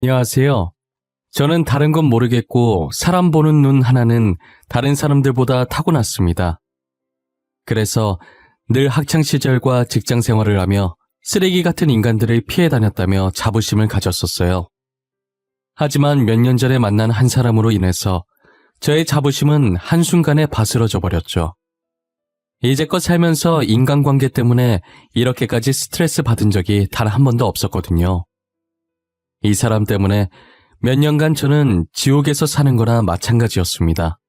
안녕하세요. 저는 다른 건 모르겠고 사람 보는 눈 하나는 다른 사람들보다 타고났습니다. 그래서 늘 학창시절과 직장 생활을 하며 쓰레기 같은 인간들을 피해 다녔다며 자부심을 가졌었어요. 하지만 몇 년 전에 만난 한 사람으로 인해서 저의 자부심은 한순간에 바스러져 버렸죠. 이제껏 살면서 인간관계 때문에 이렇게까지 스트레스 받은 적이 단 한 번도 없었거든요. 이 사람 때문에 몇 년간 저는 지옥에서 사는 거나 마찬가지였습니다.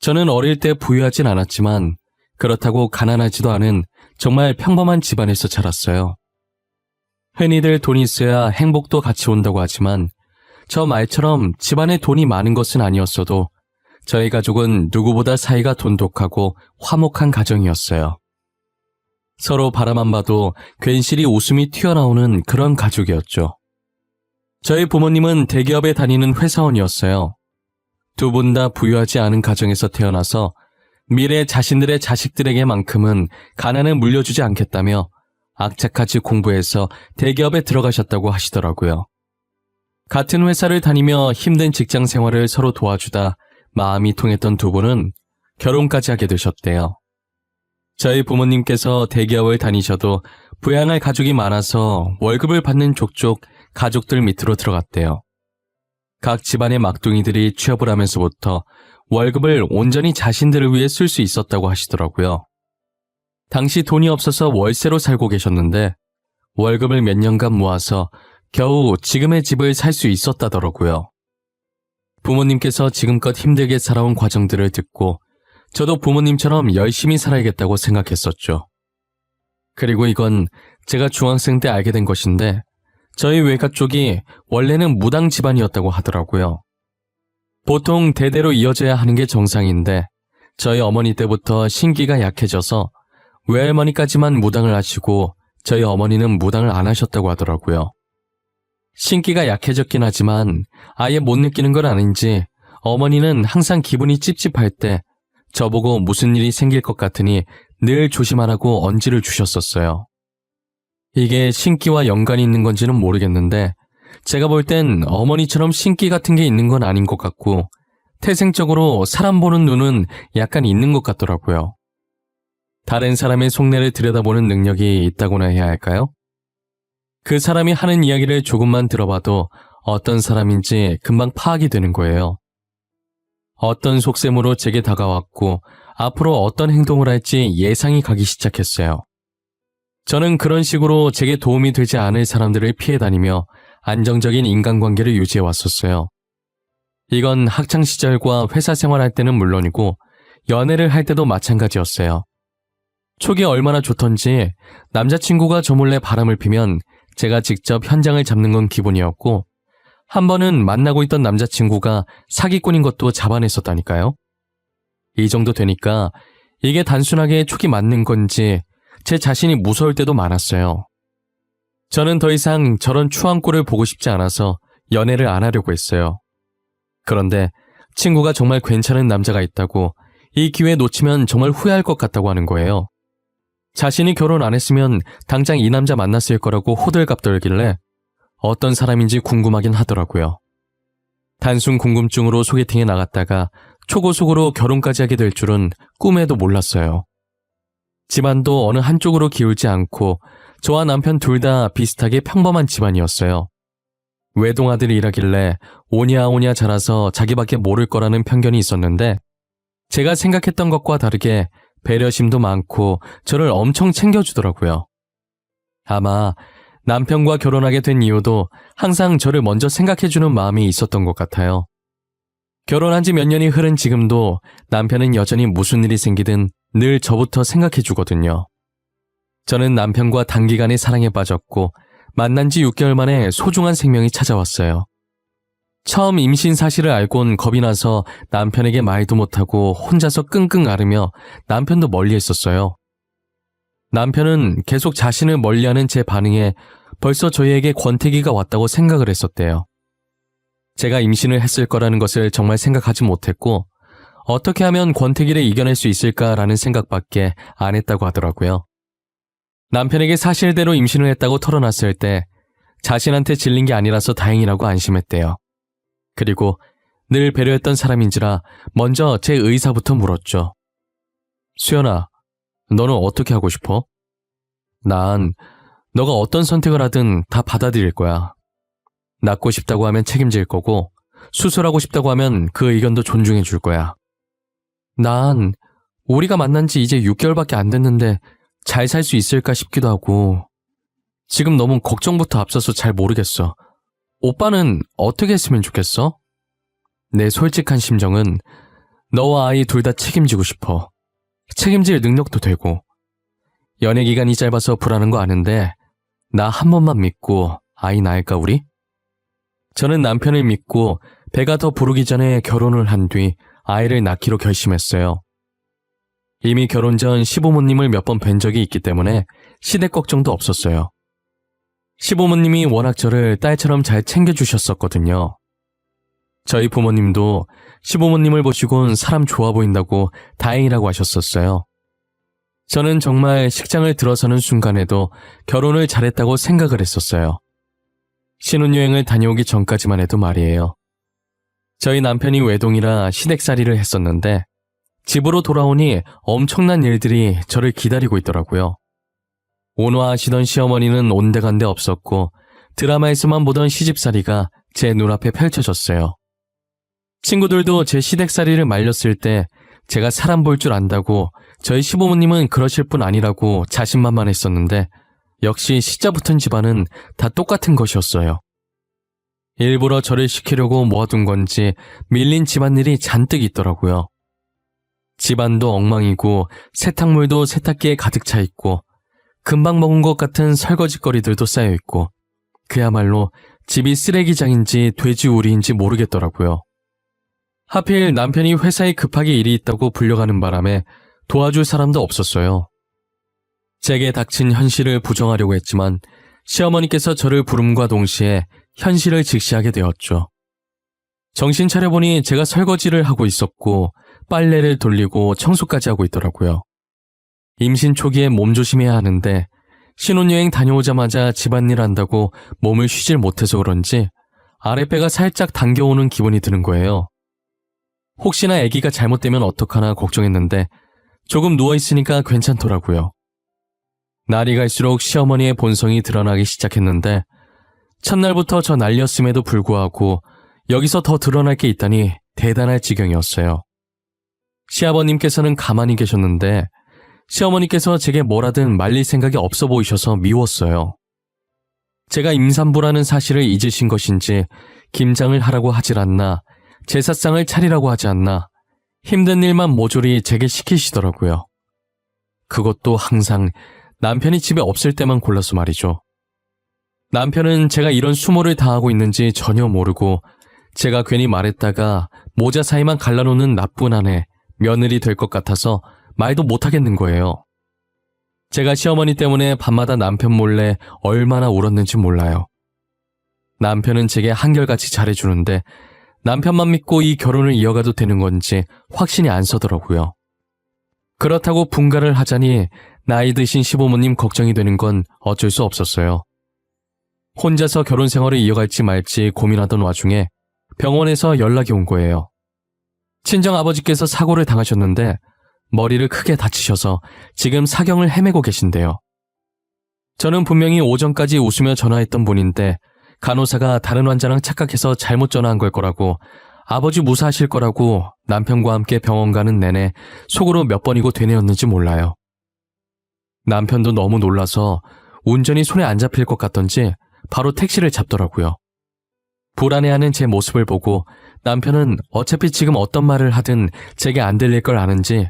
저는 어릴 때 부유하진 않았지만 그렇다고 가난하지도 않은 정말 평범한 집안에서 자랐어요. 흔히들 돈이 있어야 행복도 같이 온다고 하지만 저 말처럼 집안에 돈이 많은 것은 아니었어도 저희 가족은 누구보다 사이가 돈독하고 화목한 가정이었어요. 서로 바라만 봐도 괜시리 웃음이 튀어나오는 그런 가족이었죠. 저희 부모님은 대기업에 다니는 회사원이었어요. 두 분 다 부유하지 않은 가정에서 태어나서 미래 자신들의 자식들에게만큼은 가난을 물려주지 않겠다며 악착같이 공부해서 대기업에 들어가셨다고 하시더라고요. 같은 회사를 다니며 힘든 직장 생활을 서로 도와주다 마음이 통했던 두 분은 결혼까지 하게 되셨대요. 저희 부모님께서 대기업을 다니셔도 부양할 가족이 많아서 월급을 받는 족족 가족들 밑으로 들어갔대요. 각 집안의 막둥이들이 취업을 하면서부터 월급을 온전히 자신들을 위해 쓸 수 있었다고 하시더라고요. 당시 돈이 없어서 월세로 살고 계셨는데 월급을 몇 년간 모아서 겨우 지금의 집을 살 수 있었다더라고요. 부모님께서 지금껏 힘들게 살아온 과정들을 듣고 저도 부모님처럼 열심히 살아야겠다고 생각했었죠. 그리고 이건 제가 중학생 때 알게 된 것인데 저희 외가 쪽이 원래는 무당 집안이었다고 하더라고요. 보통 대대로 이어져야 하는 게 정상인데 저희 어머니 때부터 신기가 약해져서 외할머니까지만 무당을 하시고 저희 어머니는 무당을 안 하셨다고 하더라고요. 신기가 약해졌긴 하지만 아예 못 느끼는 건 아닌지 어머니는 항상 기분이 찝찝할 때 저보고 무슨 일이 생길 것 같으니 늘 조심하라고 언지를 주셨었어요. 이게 신기와 연관이 있는 건지는 모르겠는데 제가 볼 땐 어머니처럼 신기 같은 게 있는 건 아닌 것 같고 태생적으로 사람 보는 눈은 약간 있는 것 같더라고요. 다른 사람의 속내를 들여다보는 능력이 있다고나 해야 할까요? 그 사람이 하는 이야기를 조금만 들어봐도 어떤 사람인지 금방 파악이 되는 거예요. 어떤 속셈으로 제게 다가왔고 앞으로 어떤 행동을 할지 예상이 가기 시작했어요. 저는 그런 식으로 제게 도움이 되지 않을 사람들을 피해 다니며 안정적인 인간관계를 유지해 왔었어요. 이건 학창시절과 회사 생활할 때는 물론이고 연애를 할 때도 마찬가지였어요. 초기 얼마나 좋던지 남자친구가 저 몰래 바람을 피면 제가 직접 현장을 잡는 건 기본이었고 한 번은 만나고 있던 남자친구가 사기꾼인 것도 잡아냈었다니까요. 이 정도 되니까 이게 단순하게 촉이 맞는 건지 제 자신이 무서울 때도 많았어요. 저는 더 이상 저런 추한 꼴을 보고 싶지 않아서 연애를 안 하려고 했어요. 그런데 친구가 정말 괜찮은 남자가 있다고 이 기회 놓치면 정말 후회할 것 같다고 하는 거예요. 자신이 결혼 안 했으면 당장 이 남자 만났을 거라고 호들갑 떨길래 어떤 사람인지 궁금하긴 하더라고요. 단순 궁금증으로 소개팅에 나갔다가 초고속으로 결혼까지 하게 될 줄은 꿈에도 몰랐어요. 집안도 어느 한쪽으로 기울지 않고 저와 남편 둘 다 비슷하게 평범한 집안이었어요. 외동아들이라길래 오냐오냐 자라서 자기밖에 모를 거라는 편견이 있었는데 제가 생각했던 것과 다르게 배려심도 많고 저를 엄청 챙겨주더라고요. 아마 남편과 결혼하게 된 이유도 항상 저를 먼저 생각해주는 마음이 있었던 것 같아요. 결혼한 지 몇 년이 흐른 지금도 남편은 여전히 무슨 일이 생기든 늘 저부터 생각해주거든요. 저는 남편과 단기간에 사랑에 빠졌고 만난 지 6개월 만에 소중한 생명이 찾아왔어요. 처음 임신 사실을 알곤 겁이 나서 남편에게 말도 못하고 혼자서 끙끙 앓으며 남편도 멀리 했었어요. 남편은 계속 자신을 멀리하는 제 반응에 벌써 저희에게 권태기가 왔다고 생각을 했었대요. 제가 임신을 했을 거라는 것을 정말 생각하지 못했고 어떻게 하면 권태기를 이겨낼 수 있을까라는 생각밖에 안 했다고 하더라고요. 남편에게 사실대로 임신을 했다고 털어놨을 때 자신한테 질린 게 아니라서 다행이라고 안심했대요. 그리고 늘 배려했던 사람인지라 먼저 제 의사부터 물었죠. 수연아, 너는 어떻게 하고 싶어? 난 너가 어떤 선택을 하든 다 받아들일 거야. 낳고 싶다고 하면 책임질 거고 수술하고 싶다고 하면 그 의견도 존중해 줄 거야. 난 우리가 만난 지 이제 6개월밖에 안 됐는데 잘 살 수 있을까 싶기도 하고 지금 너무 걱정부터 앞서서 잘 모르겠어. 오빠는 어떻게 했으면 좋겠어? 내 솔직한 심정은 너와 아이 둘 다 책임지고 싶어. 책임질 능력도 되고. 연애 기간이 짧아서 불안한 거 아는데 나 한 번만 믿고 아이 낳을까 우리? 저는 남편을 믿고 배가 더 부르기 전에 결혼을 한 뒤 아이를 낳기로 결심했어요. 이미 결혼 전 시부모님을 몇 번 뵌 적이 있기 때문에 시댁 걱정도 없었어요. 시부모님이 워낙 저를 딸처럼 잘 챙겨주셨었거든요. 저희 부모님도 시부모님을 보시곤 사람 좋아 보인다고 다행이라고 하셨었어요. 저는 정말 식장을 들어서는 순간에도 결혼을 잘했다고 생각을 했었어요. 신혼여행을 다녀오기 전까지만 해도 말이에요. 저희 남편이 외동이라 시댁살이를 했었는데 집으로 돌아오니 엄청난 일들이 저를 기다리고 있더라고요. 온화하시던 시어머니는 온데간데 없었고 드라마에서만 보던 시집살이가 제 눈앞에 펼쳐졌어요. 친구들도 제 시댁살이를 말렸을 때 제가 사람 볼 줄 안다고 저희 시부모님은 그러실 분 아니라고 자신만만했었는데 역시 시자 붙은 집안은 다 똑같은 것이었어요. 일부러 저를 시키려고 모아둔 건지 밀린 집안일이 잔뜩 있더라고요. 집안도 엉망이고 세탁물도 세탁기에 가득 차 있고 금방 먹은 것 같은 설거지거리들도 쌓여 있고 그야말로 집이 쓰레기장인지 돼지우리인지 모르겠더라고요. 하필 남편이 회사에 급하게 일이 있다고 불려가는 바람에 도와줄 사람도 없었어요. 제게 닥친 현실을 부정하려고 했지만 시어머니께서 저를 부름과 동시에 현실을 직시하게 되었죠. 정신 차려보니 제가 설거지를 하고 있었고 빨래를 돌리고 청소까지 하고 있더라고요. 임신 초기에 몸조심해야 하는데 신혼여행 다녀오자마자 집안일 한다고 몸을 쉬질 못해서 그런지 아랫배가 살짝 당겨오는 기분이 드는 거예요. 혹시나 아기가 잘못되면 어떡하나 걱정했는데 조금 누워있으니까 괜찮더라고요. 날이 갈수록 시어머니의 본성이 드러나기 시작했는데 첫날부터 저 난리였음에도 불구하고 여기서 더 드러날 게 있다니 대단할 지경이었어요. 시아버님께서는 가만히 계셨는데 시어머니께서 제게 뭐라든 말릴 생각이 없어 보이셔서 미웠어요. 제가 임산부라는 사실을 잊으신 것인지 김장을 하라고 하질 않나 제사상을 차리라고 하지 않나 힘든 일만 모조리 제게 시키시더라고요. 그것도 항상 남편이 집에 없을 때만 골라서 말이죠. 남편은 제가 이런 수모를 당하고 있는지 전혀 모르고 제가 괜히 말했다가 모자 사이만 갈라놓는 나쁜 아내, 며느리 될 것 같아서 말도 못하겠는 거예요. 제가 시어머니 때문에 밤마다 남편 몰래 얼마나 울었는지 몰라요. 남편은 제게 한결같이 잘해주는데 남편만 믿고 이 결혼을 이어가도 되는 건지 확신이 안 서더라고요. 그렇다고 분가를 하자니 나이 드신 시부모님 걱정이 되는 건 어쩔 수 없었어요. 혼자서 결혼 생활을 이어갈지 말지 고민하던 와중에 병원에서 연락이 온 거예요. 친정아버지께서 사고를 당하셨는데 머리를 크게 다치셔서 지금 사경을 헤매고 계신데요. 저는 분명히 오전까지 웃으며 전화했던 분인데 간호사가 다른 환자랑 착각해서 잘못 전화한 걸 거라고 아버지 무사하실 거라고 남편과 함께 병원 가는 내내 속으로 몇 번이고 되뇌었는지 몰라요. 남편도 너무 놀라서 운전이 손에 안 잡힐 것 같던지 바로 택시를 잡더라고요. 불안해하는 제 모습을 보고 남편은 어차피 지금 어떤 말을 하든 제게 안 들릴 걸 아는지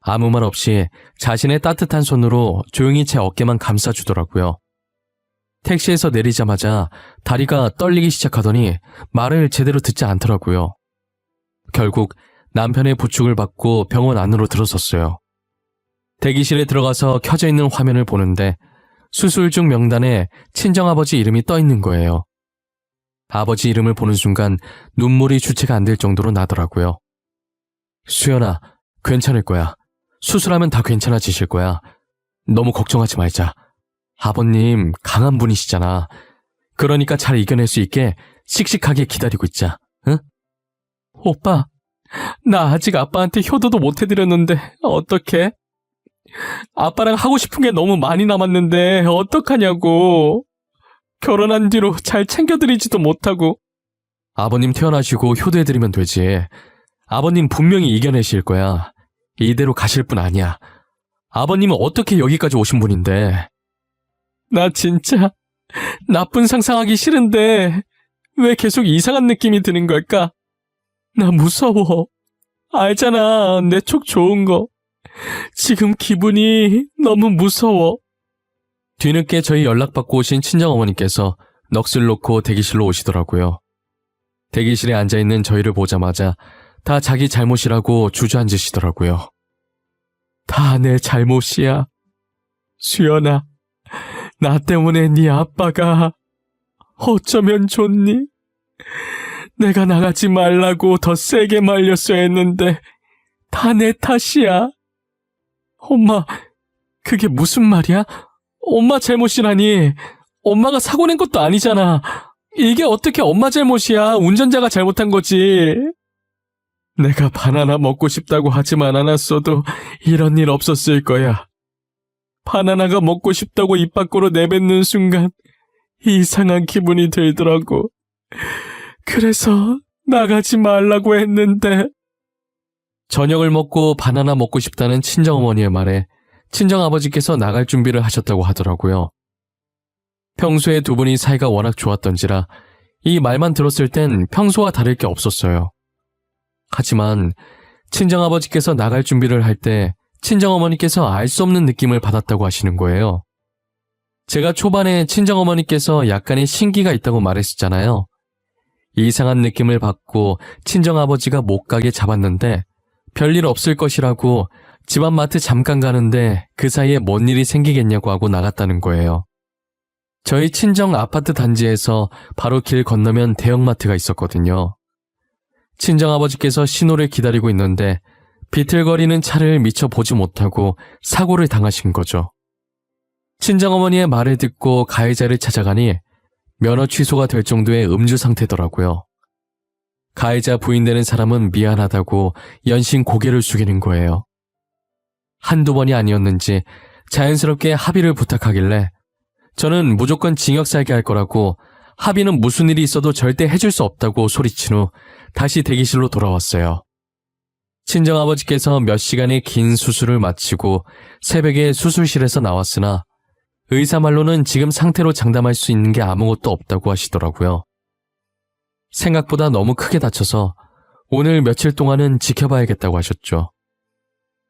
아무 말 없이 자신의 따뜻한 손으로 조용히 제 어깨만 감싸주더라고요. 택시에서 내리자마자 다리가 떨리기 시작하더니 말을 제대로 듣지 않더라고요. 결국 남편의 부축을 받고 병원 안으로 들어섰어요. 대기실에 들어가서 켜져 있는 화면을 보는데 수술 중 명단에 친정아버지 이름이 떠 있는 거예요. 아버지 이름을 보는 순간 눈물이 주체가 안 될 정도로 나더라고요. 수연아, 괜찮을 거야. 수술하면 다 괜찮아지실 거야. 너무 걱정하지 말자. 아버님 강한 분이시잖아. 그러니까 잘 이겨낼 수 있게 씩씩하게 기다리고 있자, 응? 오빠, 나 아직 아빠한테 효도도 못 해드렸는데 어떡해? 아빠랑 하고 싶은 게 너무 많이 남았는데 어떡하냐고. 결혼한 뒤로 잘 챙겨드리지도 못하고. 아버님 태어나시고 효도해드리면 되지. 아버님 분명히 이겨내실 거야. 이대로 가실 분 아니야. 아버님은 어떻게 여기까지 오신 분인데. 나 진짜 나쁜 상상하기 싫은데 왜 계속 이상한 느낌이 드는 걸까? 나 무서워. 알잖아, 내 촉 좋은 거. 지금 기분이 너무 무서워. 뒤늦게 저희 연락받고 오신 친정어머니께서 넋을 놓고 대기실로 오시더라고요. 대기실에 앉아있는 저희를 보자마자 다 자기 잘못이라고 주저앉으시더라고요. 다 내 잘못이야. 수연아, 나 때문에 네 아빠가 어쩌면 좋니? 내가 나가지 말라고 더 세게 말렸어야 했는데 다 내 탓이야. 엄마, 그게 무슨 말이야? 엄마 잘못이라니. 엄마가 사고 낸 것도 아니잖아. 이게 어떻게 엄마 잘못이야? 운전자가 잘못한 거지. 내가 바나나 먹고 싶다고 하지만 않았어도 이런 일 없었을 거야. 바나나가 먹고 싶다고 입 밖으로 내뱉는 순간 이상한 기분이 들더라고. 그래서 나가지 말라고 했는데. 저녁을 먹고 바나나 먹고 싶다는 친정어머니의 말에 친정아버지께서 나갈 준비를 하셨다고 하더라고요. 평소에 두 분이 사이가 워낙 좋았던지라 이 말만 들었을 땐 평소와 다를 게 없었어요. 하지만 친정아버지께서 나갈 준비를 할 때 친정어머니께서 알 수 없는 느낌을 받았다고 하시는 거예요. 제가 초반에 친정어머니께서 약간의 신기가 있다고 말했었잖아요. 이상한 느낌을 받고 친정아버지가 못 가게 잡았는데 별일 없을 것이라고 집안 마트 잠깐 가는데 그 사이에 뭔 일이 생기겠냐고 하고 나갔다는 거예요. 저희 친정 아파트 단지에서 바로 길 건너면 대형마트가 있었거든요. 친정아버지께서 신호를 기다리고 있는데 비틀거리는 차를 미처 보지 못하고 사고를 당하신 거죠. 친정어머니의 말을 듣고 가해자를 찾아가니 면허 취소가 될 정도의 음주 상태더라고요. 가해자 부인되는 사람은 미안하다고 연신 고개를 숙이는 거예요. 한두 번이 아니었는지 자연스럽게 합의를 부탁하길래 저는 무조건 징역 살게 할 거라고 합의는 무슨 일이 있어도 절대 해줄 수 없다고 소리친 후 다시 대기실로 돌아왔어요. 친정아버지께서 몇 시간의 긴 수술을 마치고 새벽에 수술실에서 나왔으나 의사 말로는 지금 상태로 장담할 수 있는 게 아무것도 없다고 하시더라고요. 생각보다 너무 크게 다쳐서 오늘 며칠 동안은 지켜봐야겠다고 하셨죠.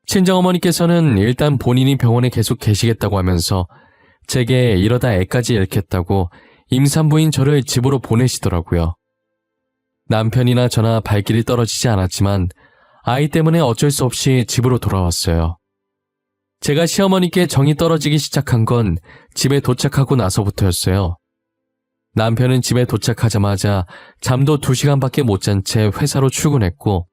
친정어머니께서는 일단 본인이 병원에 계속 계시겠다고 하면서 제게 이러다 애까지 잃겠다고 임산부인 저를 집으로 보내시더라고요. 남편이나 저나 발길이 떨어지지 않았지만 아이 때문에 어쩔 수 없이 집으로 돌아왔어요. 제가 시어머니께 정이 떨어지기 시작한 건 집에 도착하고 나서부터였어요. 남편은 집에 도착하자마자 잠도 2시간밖에 못 잔 채 회사로 출근했고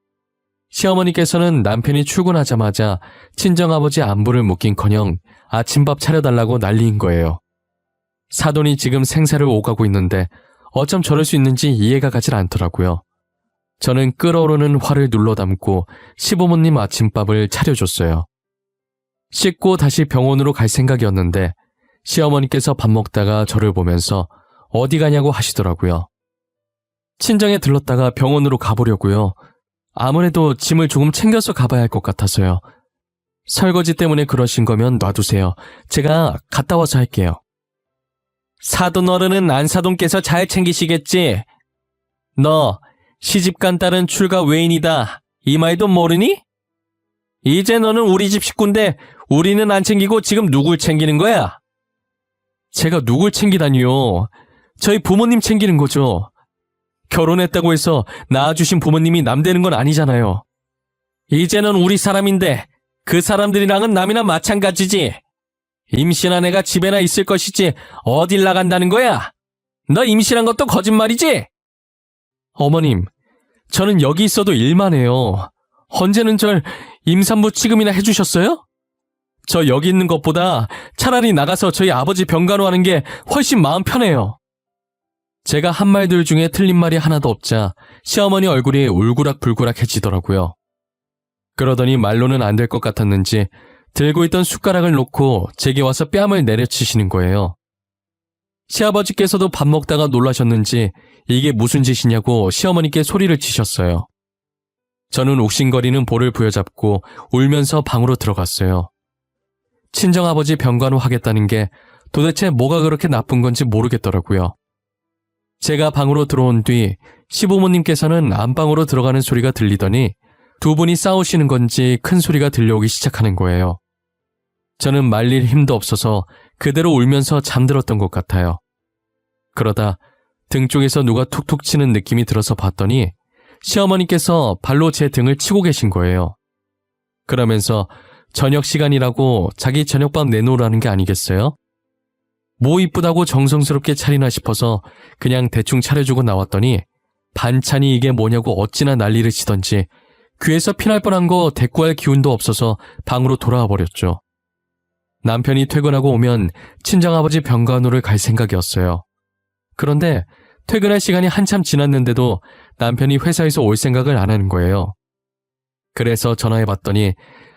시어머니께서는 남편이 출근하자마자 친정아버지 안부를 묻긴커녕 아침밥 차려달라고 난리인 거예요. 사돈이 지금 생사를 오가고 있는데 어쩜 저럴 수 있는지 이해가 가질 않더라고요. 저는 끓어오르는 화를 눌러 담고 시부모님 아침밥을 차려줬어요. 씻고 다시 병원으로 갈 생각이었는데 시어머니께서 밥 먹다가 저를 보면서 어디 가냐고 하시더라고요. 친정에 들렀다가 병원으로 가보려고요. 아무래도 짐을 조금 챙겨서 가봐야 할 것 같아서요. 설거지 때문에 그러신 거면 놔두세요. 제가 갔다 와서 할게요. 사돈 어른은 안사돈께서 잘 챙기시겠지? 너 시집간 딸은 출가 외인이다. 이 말도 모르니? 이제 너는 우리 집 식구인데 우리는 안 챙기고 지금 누굴 챙기는 거야? 제가 누굴 챙기다니요. 저희 부모님 챙기는 거죠. 결혼했다고 해서 낳아주신 부모님이 남 되는 건 아니잖아요. 이제는 우리 사람인데 그 사람들이랑은 남이나 마찬가지지. 임신한 애가 집에나 있을 것이지 어딜 나간다는 거야? 너 임신한 것도 거짓말이지? 어머님, 저는 여기 있어도 일만 해요. 언제는 절 임산부 취급이나 해주셨어요? 저 여기 있는 것보다 차라리 나가서 저희 아버지 병간호하는 게 훨씬 마음 편해요. 제가 한 말들 중에 틀린 말이 하나도 없자 시어머니 얼굴이 울그락불그락해지더라고요. 그러더니 말로는 안 될 것 같았는지 들고 있던 숟가락을 놓고 제게 와서 뺨을 내려치시는 거예요. 시아버지께서도 밥 먹다가 놀라셨는지 이게 무슨 짓이냐고 시어머니께 소리를 치셨어요. 저는 욱신거리는 볼을 부여잡고 울면서 방으로 들어갔어요. 친정아버지 병간호 하겠다는 게 도대체 뭐가 그렇게 나쁜 건지 모르겠더라고요. 제가 방으로 들어온 뒤 시부모님께서는 안방으로 들어가는 소리가 들리더니 두 분이 싸우시는 건지 큰 소리가 들려오기 시작하는 거예요. 저는 말릴 힘도 없어서 그대로 울면서 잠들었던 것 같아요. 그러다 등 쪽에서 누가 툭툭 치는 느낌이 들어서 봤더니 시어머니께서 발로 제 등을 치고 계신 거예요. 그러면서 저녁 시간이라고 자기 저녁밥 내놓으라는 게 아니겠어요? 뭐 이쁘다고 정성스럽게 차리나 싶어서 그냥 대충 차려주고 나왔더니 반찬이 이게 뭐냐고 어찌나 난리를 치던지 귀에서 피날 뻔한 거 대꾸할 기운도 없어서 방으로 돌아와 버렸죠. 남편이 퇴근하고 오면 친정아버지 병간호를 갈 생각이었어요. 그런데 퇴근할 시간이 한참 지났는데도 남편이 회사에서 올 생각을 안 하는 거예요. 그래서 전화해봤더니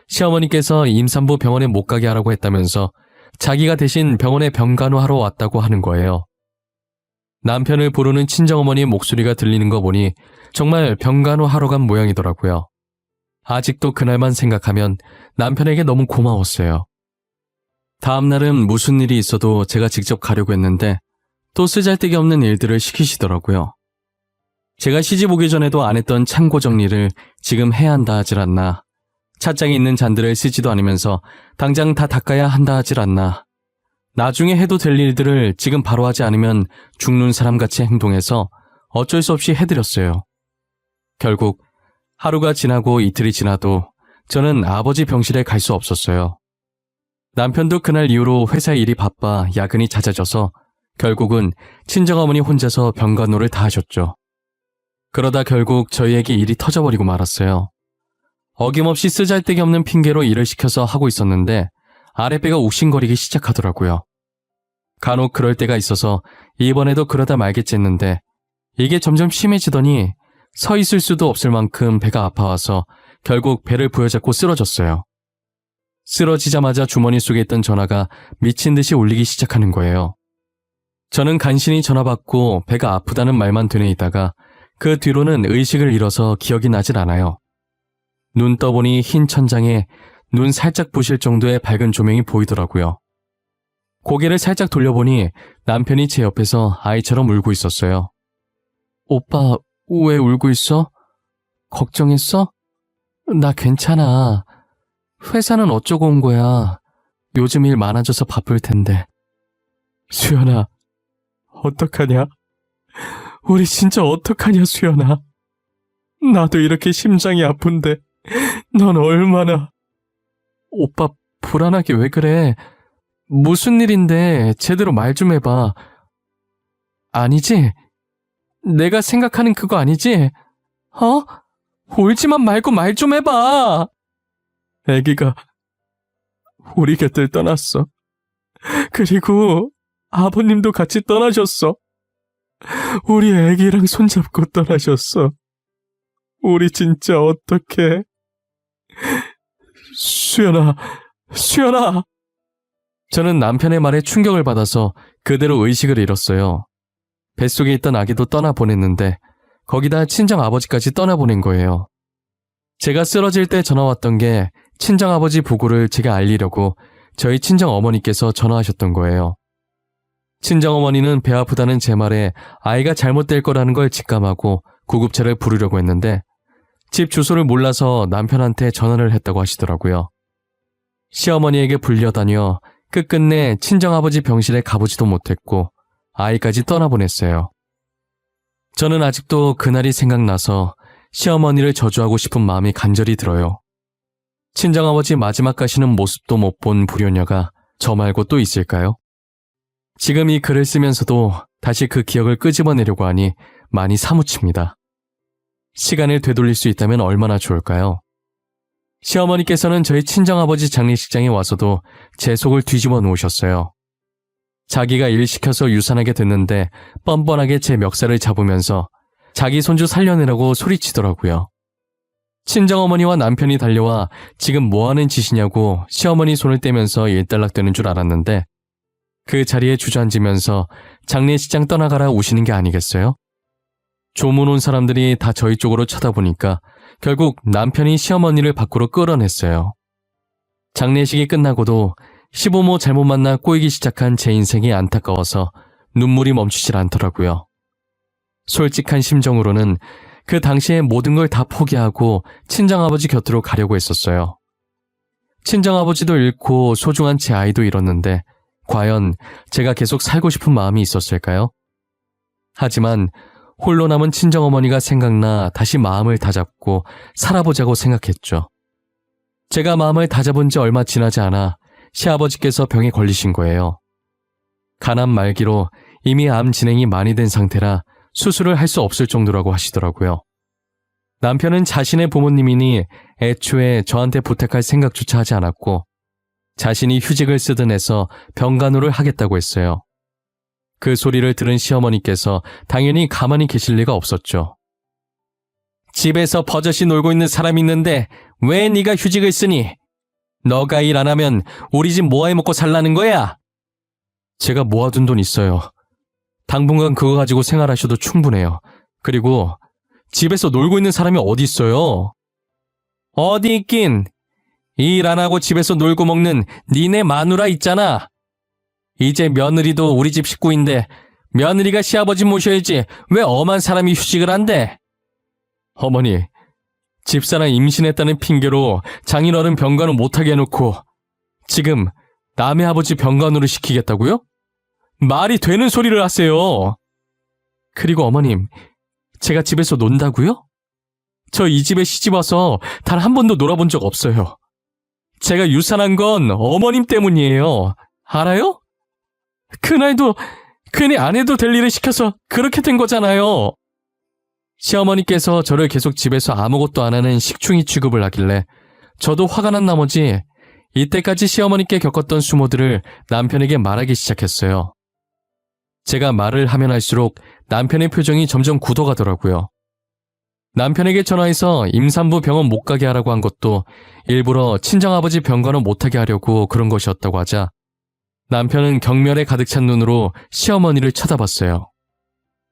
시어머니께서 임산부 병원에 못 가게 하라고 했다면서 자기가 대신 병원에 병간호하러 왔다고 하는 거예요. 남편을 부르는 친정어머니의 목소리가 들리는 거 보니 정말 병간호하러 간 모양이더라고요. 아직도 그날만 생각하면 남편에게 너무 고마웠어요. 다음 날은 무슨 일이 있어도 제가 직접 가려고 했는데 또 쓰잘데기 없는 일들을 시키시더라고요. 제가 시집 오기 전에도 안 했던 창고 정리를 지금 해야 한다 하질 않나. 찻장에 있는 잔들을 쓰지도 않으면서 당장 다 닦아야 한다 하질 않나. 나중에 해도 될 일들을 지금 바로 하지 않으면 죽는 사람같이 행동해서 어쩔 수 없이 해드렸어요. 결국 하루가 지나고 이틀이 지나도 저는 아버지 병실에 갈 수 없었어요. 남편도 그날 이후로 회사 일이 바빠 야근이 잦아져서 결국은 친정어머니 혼자서 병간호를 다 하셨죠. 그러다 결국 저희에게 일이 터져버리고 말았어요. 어김없이 쓰잘데기 없는 핑계로 일을 시켜서 하고 있었는데 아랫배가 욱신거리기 시작하더라고요. 간혹 그럴 때가 있어서 이번에도 그러다 말겠지 했는데 이게 점점 심해지더니 서 있을 수도 없을 만큼 배가 아파와서 결국 배를 부여잡고 쓰러졌어요. 쓰러지자마자 주머니 속에 있던 전화가 미친 듯이 울리기 시작하는 거예요. 저는 간신히 전화 받고 배가 아프다는 말만 되뇌이다가 그 뒤로는 의식을 잃어서 기억이 나질 않아요. 눈 떠보니 흰 천장에 눈 살짝 부실 정도의 밝은 조명이 보이더라고요. 고개를 살짝 돌려보니 남편이 제 옆에서 아이처럼 울고 있었어요. 오빠, 왜 울고 있어? 걱정했어? 나 괜찮아. 회사는 어쩌고 온 거야. 요즘 일 많아져서 바쁠 텐데. 수연아, 어떡하냐? 우리 진짜 어떡하냐, 수연아. 나도 이렇게 심장이 아픈데 넌 얼마나... 오빠 불안하게 왜 그래? 무슨 일인데 제대로 말 좀 해봐. 아니지? 내가 생각하는 그거 아니지? 어? 울지만 말고 말 좀 해봐. 애기가 우리 곁을 떠났어. 그리고 아버님도 같이 떠나셨어. 우리 애기랑 손잡고 떠나셨어. 우리 진짜 어떡해. 수연아, 수연아. 저는 남편의 말에 충격을 받아서 그대로 의식을 잃었어요. 뱃속에 있던 아기도 떠나보냈는데 거기다 친정아버지까지 떠나보낸 거예요. 제가 쓰러질 때 전화 왔던 게 친정아버지 부고를 제가 알리려고 저희 친정어머니께서 전화하셨던 거예요. 친정어머니는 배 아프다는 제 말에 아이가 잘못될 거라는 걸 직감하고 구급차를 부르려고 했는데 집 주소를 몰라서 남편한테 전화를 했다고 하시더라고요. 시어머니에게 불려다녀 끝끝내 친정아버지 병실에 가보지도 못했고 아이까지 떠나보냈어요. 저는 아직도 그날이 생각나서 시어머니를 저주하고 싶은 마음이 간절히 들어요. 친정아버지 마지막 가시는 모습도 못 본 불효녀가 저 말고 또 있을까요? 지금 이 글을 쓰면서도 다시 그 기억을 끄집어내려고 하니 많이 사무칩니다. 시간을 되돌릴 수 있다면 얼마나 좋을까요? 시어머니께서는 저희 친정아버지 장례식장에 와서도 제 속을 뒤집어 놓으셨어요. 자기가 일 시켜서 유산하게 됐는데 뻔뻔하게 제 멱살을 잡으면서 자기 손주 살려내라고 소리치더라고요. 친정어머니와 남편이 달려와 지금 뭐하는 짓이냐고 시어머니 손을 떼면서 일단락되는 줄 알았는데 그 자리에 주저앉으면서 장례식장 떠나가라 우시는 게 아니겠어요? 조문 온 사람들이 다 저희 쪽으로 쳐다보니까 결국 남편이 시어머니를 밖으로 끌어냈어요. 장례식이 끝나고도 시부모 잘못 만나 꼬이기 시작한 제 인생이 안타까워서 눈물이 멈추질 않더라고요. 솔직한 심정으로는 그 당시에 모든 걸 다 포기하고 친정아버지 곁으로 가려고 했었어요. 친정아버지도 잃고 소중한 제 아이도 잃었는데 과연 제가 계속 살고 싶은 마음이 있었을까요? 하지만 홀로 남은 친정어머니가 생각나 다시 마음을 다잡고 살아보자고 생각했죠. 제가 마음을 다잡은 지 얼마 지나지 않아 시아버지께서 병에 걸리신 거예요. 간암 말기로 이미 암 진행이 많이 된 상태라 수술을 할 수 없을 정도라고 하시더라고요. 남편은 자신의 부모님이니 애초에 저한테 부탁할 생각조차 하지 않았고 자신이 휴직을 쓰든 해서 병간호를 하겠다고 했어요. 그 소리를 들은 시어머니께서 당연히 가만히 계실 리가 없었죠. 집에서 버젓이 놀고 있는 사람이 있는데 왜 네가 휴직을 쓰니? 너가 일 안 하면 우리 집 뭐 해 먹고 살라는 거야? 제가 모아둔 돈 있어요. 당분간 그거 가지고 생활하셔도 충분해요. 그리고 집에서 놀고 있는 사람이 어디 있어요? 어디 있긴. 일 안 하고 집에서 놀고 먹는 니네 마누라 있잖아. 이제 며느리도 우리 집 식구인데 며느리가 시아버지 모셔야지 왜 엄한 사람이 휴직을 한대? 어머니, 집사람 임신했다는 핑계로 장인어른 병간호 못하게 해놓고 지금 남의 아버지 병간호를 시키겠다고요? 말이 되는 소리를 하세요. 그리고 어머님, 제가 집에서 논다고요? 저 이 집에 시집 와서 단 한 번도 놀아본 적 없어요. 제가 유산한 건 어머님 때문이에요. 알아요? 그날도 괜히 안 해도 될 일을 시켜서 그렇게 된 거잖아요. 시어머니께서 저를 계속 집에서 아무것도 안 하는 식충이 취급을 하길래 저도 화가 난 나머지 이때까지 시어머니께 겪었던 수모들을 남편에게 말하기 시작했어요. 제가 말을 하면 할수록 남편의 표정이 점점 굳어가더라고요. 남편에게 전화해서 임산부 병원 못 가게 하라고 한 것도 일부러 친정아버지 병간호 못하게 하려고 그런 것이었다고 하자 남편은 경멸에 가득 찬 눈으로 시어머니를 쳐다봤어요.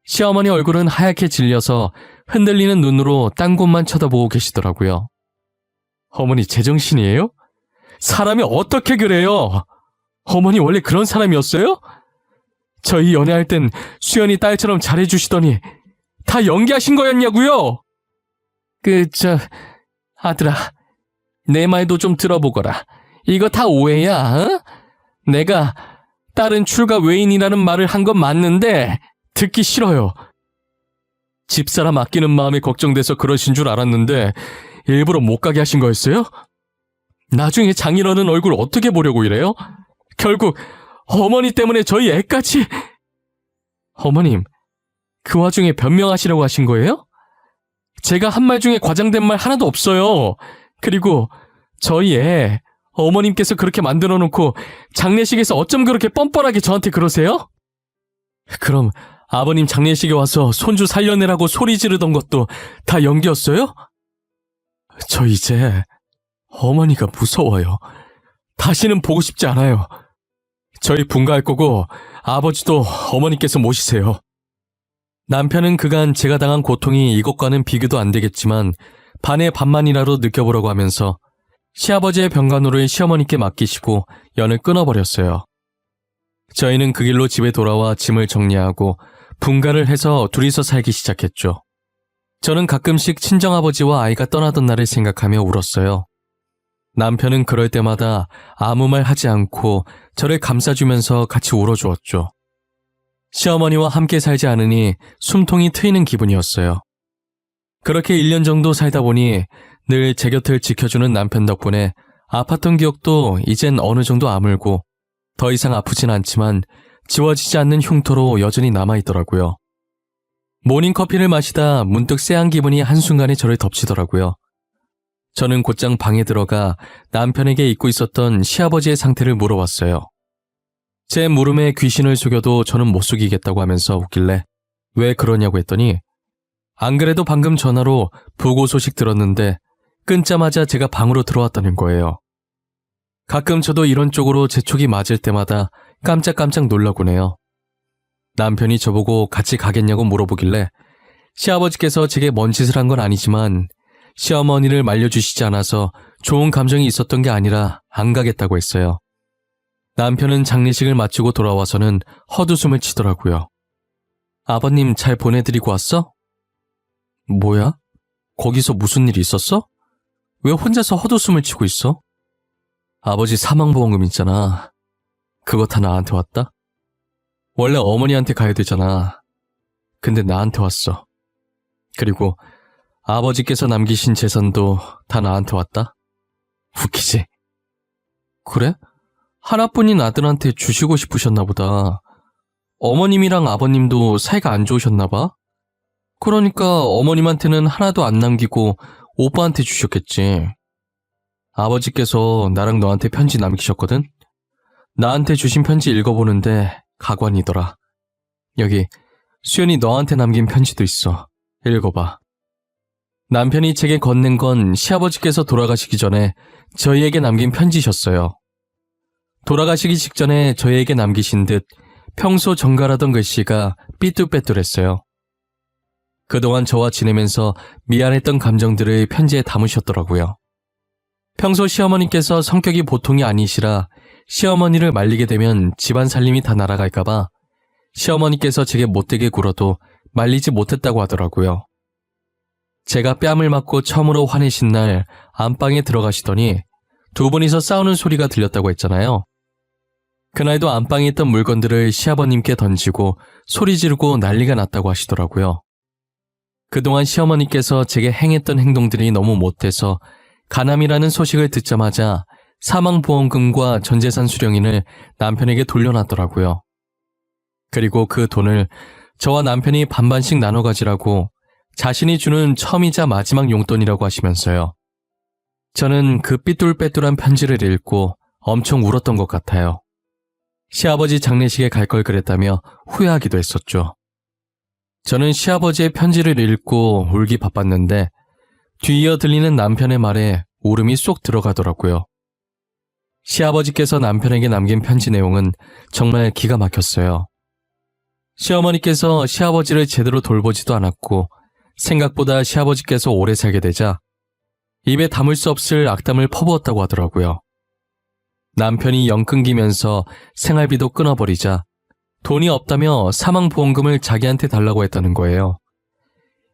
시어머니 얼굴은 하얗게 질려서 흔들리는 눈으로 딴 곳만 쳐다보고 계시더라고요. 어머니 제정신이에요? 사람이 어떻게 그래요? 어머니 원래 그런 사람이었어요? 저희 연애할 땐 수연이 딸처럼 잘해주시더니 다 연기하신 거였냐고요? 아들아, 내 말도 좀 들어보거라. 이거 다 오해야, 어? 내가 딸은 출가 외인이라는 말을 한 건 맞는데 듣기 싫어요. 집사람 아끼는 마음이 걱정돼서 그러신 줄 알았는데 일부러 못 가게 하신 거였어요? 나중에 장인어른 얼굴 어떻게 보려고 이래요? 결국 어머니 때문에 저희 애까지... 어머님, 그 와중에 변명하시려고 하신 거예요? 제가 한 말 중에 과장된 말 하나도 없어요. 그리고 저희 애 어머님께서 그렇게 만들어 놓고 장례식에서 어쩜 그렇게 뻔뻔하게 저한테 그러세요? 그럼 아버님 장례식에 와서 손주 살려내라고 소리 지르던 것도 다 연기였어요? 저 이제 어머니가 무서워요. 다시는 보고 싶지 않아요. 저희 분가할 거고 아버지도 어머니께서 모시세요. 남편은 그간 제가 당한 고통이 이것과는 비교도 안 되겠지만 반의 반만이라도 느껴보려고 하면서 시아버지의 병간호를 시어머니께 맡기시고 연을 끊어버렸어요. 저희는 그 길로 집에 돌아와 짐을 정리하고 분가를 해서 둘이서 살기 시작했죠. 저는 가끔씩 친정아버지와 아이가 떠나던 날을 생각하며 울었어요. 남편은 그럴 때마다 아무 말 하지 않고 저를 감싸주면서 같이 울어주었죠. 시어머니와 함께 살지 않으니 숨통이 트이는 기분이었어요. 그렇게 1년 정도 살다 보니 늘 제 곁을 지켜주는 남편 덕분에 아팠던 기억도 이젠 어느 정도 아물고 더 이상 아프진 않지만 지워지지 않는 흉터로 여전히 남아있더라고요. 모닝커피를 마시다 문득 쎄한 기분이 한순간에 저를 덮치더라고요. 저는 곧장 방에 들어가 남편에게 잊고 있었던 시아버지의 상태를 물어봤어요. 제 물음에 귀신을 속여도 저는 못 속이겠다고 하면서 웃길래 왜 그러냐고 했더니 안 그래도 방금 전화로 부고 소식 들었는데 끊자마자 제가 방으로 들어왔다는 거예요. 가끔 저도 이런 쪽으로 제 촉이 맞을 때마다 깜짝깜짝 놀라곤 해요. 남편이 저보고 같이 가겠냐고 물어보길래 시아버지께서 제게 뭔 짓을 한 건 아니지만 시어머니를 말려주시지 않아서 좋은 감정이 있었던 게 아니라 안 가겠다고 했어요. 남편은 장례식을 마치고 돌아와서는 헛웃음을 치더라고요. 아버님 잘 보내드리고 왔어? 뭐야? 거기서 무슨 일이 있었어? 왜 혼자서 헛웃음을 치고 있어? 아버지 사망보험금 있잖아. 그거 다 나한테 왔다? 원래 어머니한테 가야 되잖아. 근데 나한테 왔어. 그리고 아버지께서 남기신 재산도 다 나한테 왔다? 웃기지? 그래? 하나뿐인 아들한테 주시고 싶으셨나 보다. 어머님이랑 아버님도 사이가 안 좋으셨나 봐? 그러니까 어머님한테는 하나도 안 남기고 오빠한테 주셨겠지. 아버지께서 나랑 너한테 편지 남기셨거든? 나한테 주신 편지 읽어보는데 가관이더라. 여기 수연이 너한테 남긴 편지도 있어. 읽어봐. 남편이 제게 건넨 건 시아버지께서 돌아가시기 전에 저희에게 남긴 편지셨어요. 돌아가시기 직전에 저희에게 남기신 듯 평소 정갈하던 글씨가 삐뚤빼뚤했어요. 그동안 저와 지내면서 미안했던 감정들을 편지에 담으셨더라고요. 평소 시어머니께서 성격이 보통이 아니시라 시어머니를 말리게 되면 집안 살림이 다 날아갈까봐 시어머니께서 제게 못되게 굴어도 말리지 못했다고 하더라고요. 제가 뺨을 맞고 처음으로 화내신 날 안방에 들어가시더니 두 분이서 싸우는 소리가 들렸다고 했잖아요. 그날도 안방에 있던 물건들을 시아버님께 던지고 소리 지르고 난리가 났다고 하시더라고요. 그동안 시어머니께서 제게 행했던 행동들이 너무 못해서 간암이라는 소식을 듣자마자 사망보험금과 전재산 수령인을 남편에게 돌려놨더라고요. 그리고 그 돈을 저와 남편이 반반씩 나눠 가지라고 자신이 주는 처음이자 마지막 용돈이라고 하시면서요. 저는 그 삐뚤빼뚤한 편지를 읽고 엄청 울었던 것 같아요. 시아버지 장례식에 갈 걸 그랬다며 후회하기도 했었죠. 저는 시아버지의 편지를 읽고 울기 바빴는데 뒤이어 들리는 남편의 말에 울음이 쏙 들어가더라고요. 시아버지께서 남편에게 남긴 편지 내용은 정말 기가 막혔어요. 시어머니께서 시아버지를 제대로 돌보지도 않았고 생각보다 시아버지께서 오래 살게 되자 입에 담을 수 없을 악담을 퍼부었다고 하더라고요. 남편이 영 끊기면서 생활비도 끊어버리자 돈이 없다며 사망보험금을 자기한테 달라고 했다는 거예요.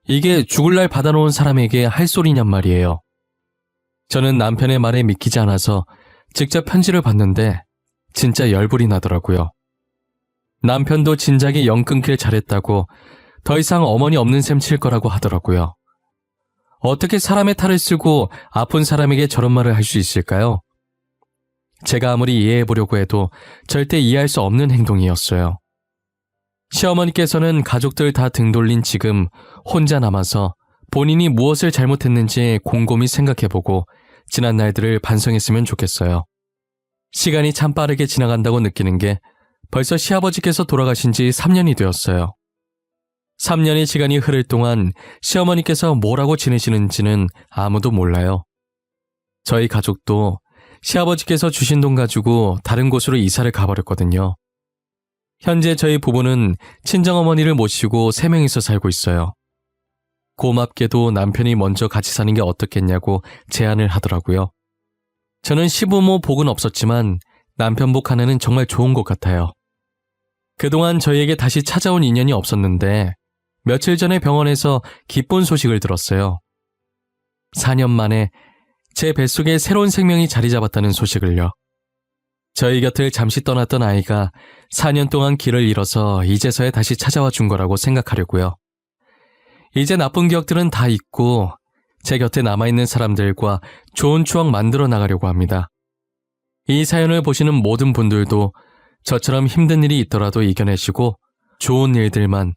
이게 죽을 날 받아놓은 사람에게 할 소리냔 말이에요. 저는 남편의 말에 믿기지 않아서 직접 편지를 봤는데 진짜 열불이 나더라고요. 남편도 진작에 영 끊길 잘했다고 더 이상 어머니 없는 셈 칠 거라고 하더라고요. 어떻게 사람의 탈을 쓰고 아픈 사람에게 저런 말을 할 수 있을까요? 제가 아무리 이해해보려고 해도 절대 이해할 수 없는 행동이었어요. 시어머니께서는 가족들 다 등 돌린 지금 혼자 남아서 본인이 무엇을 잘못했는지 곰곰이 생각해보고 지난 날들을 반성했으면 좋겠어요. 시간이 참 빠르게 지나간다고 느끼는 게 벌써 시아버지께서 돌아가신 지 3년이 되었어요. 3년의 시간이 흐를 동안 시어머니께서 뭐라고 지내시는지는 아무도 몰라요. 저희 가족도 시아버지께서 주신 돈 가지고 다른 곳으로 이사를 가버렸거든요. 현재 저희 부부는 친정어머니를 모시고 3명이서 살고 있어요. 고맙게도 남편이 먼저 같이 사는 게 어떻겠냐고 제안을 하더라고요. 저는 시부모 복은 없었지만 남편 복 하나는 정말 좋은 것 같아요. 그동안 저희에게 다시 찾아온 인연이 없었는데 며칠 전에 병원에서 기쁜 소식을 들었어요. 4년 만에 제 뱃속에 새로운 생명이 자리 잡았다는 소식을요. 저희 곁을 잠시 떠났던 아이가 4년 동안 길을 잃어서 이제서야 다시 찾아와 준 거라고 생각하려고요. 이제 나쁜 기억들은 다 잊고 제 곁에 남아있는 사람들과 좋은 추억 만들어 나가려고 합니다. 이 사연을 보시는 모든 분들도 저처럼 힘든 일이 있더라도 이겨내시고 좋은 일들만,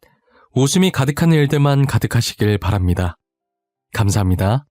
웃음이 가득한 일들만 가득하시길 바랍니다. 감사합니다.